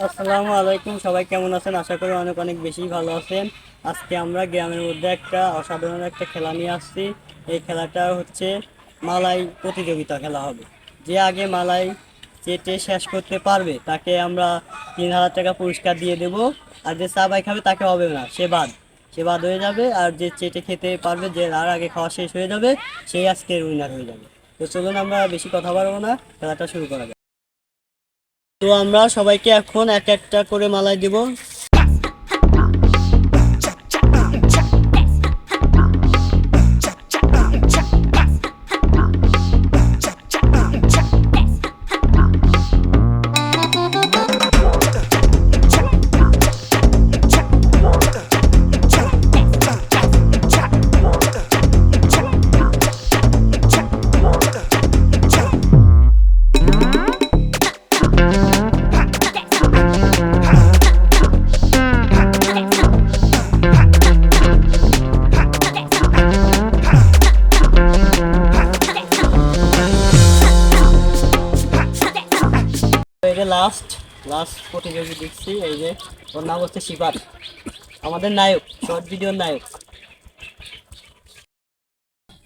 আসসালামু আলাইকুম, সবাই কেমন আছেন? আশা করি অনেক অনেক বেশি ভালো আছেন। আজকে আমরা গ্রামের মধ্যে একটা অসাধারণ একটা খেলা নিয়ে আসছি। এই খেলাটা হচ্ছে মালাই প্রতিযোগিতা খেলা হবে। যে আগে মালাই চেটে শেষ করতে পারবে তাকে আমরা 3,000 টাকা পুরস্কার দিয়ে দেব। আর যে চা বাই খাবে তাকে হবে না, সে বাদ হয়ে যাবে। আর যে চেটে খেতে পারবে, যে আর আগে খাওয়া শেষ হয়ে যাবে, সেই আজকের উইনার হয়ে যাবে। তো চলুন আমরা বেশি কথা বলবো না, খেলাটা শুরু করা যাক। তো আমরা সবাইকে এখন এক একটা করে মালাই দিব। এই যে লাস্ট লাস্ট প্রতিযোগী দেখছি, এই যে ওর নাম হচ্ছে শিবার, আমাদের নায়ক, শর্ট ভিডিওর নায়ক।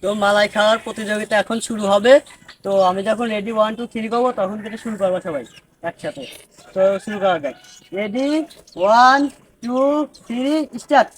তো মালাই খাওয়ার প্রতিযোগিতা এখন শুরু হবে। তো আমি যখন রেডি 1 2 3 করবো তখন থেকে শুরু করবো সবাই একসাথে। তো শুরু করা যাক। Ready, 1 2 3 start.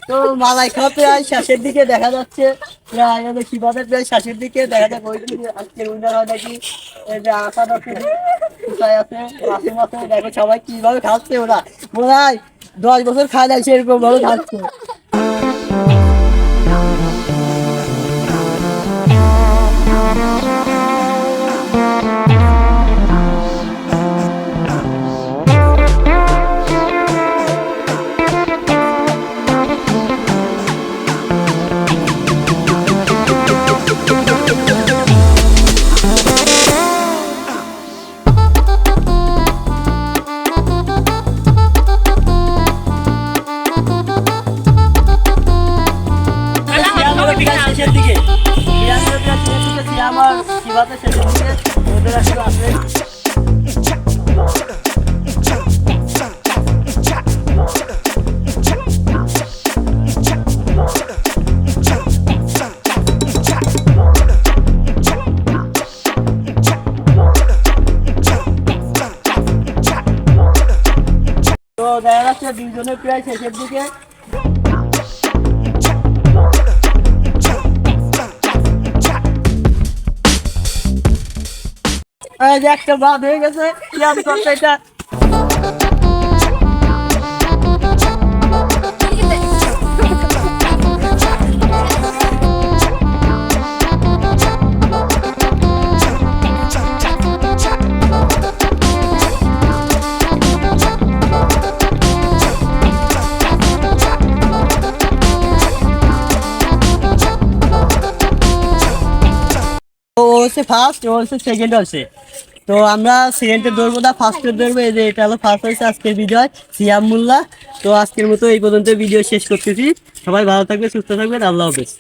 তো মালাই খাওয়া প্রায় শেষের দিকে দেখা যাচ্ছে, প্রায় শিবাদের প্রায় শেষের দিকে দেখা যাক ওই আজকের উইনার হয় নাকি। এই যে আশা কোথায় আছে, মাসুম আছে, দেখো সবাই কিভাবে খাচ্ছে। ওরা মনে হয় 10 বছর খায় না, সেরকম ভাবে খাচ্ছে। শেষের দিকে আমার শিবাতে শেষের দিকে ওদের আসলে আসবে। তো দেখা যাচ্ছে দুইজনের প্রায় শেষের দিকে। একটা বাদ হয়ে গেছে, এটা হচ্ছে ফার্স্ট, ও হচ্ছে সেকেন্ড হচ্ছে। তো আমরা সেকেন্ডে ধরবো না, ফার্স্টে ধরবো। এই যে এটা হলো ফার্স্ট হয়েছে আজকের বিজয়, সিয়াম মোল্লা। তো আজকের মতো এই পর্যন্ত ভিডিও শেষ করতেছি। সবাই ভালো থাকবে, সুস্থ থাকবেন, আল্লাহ হাফেজ।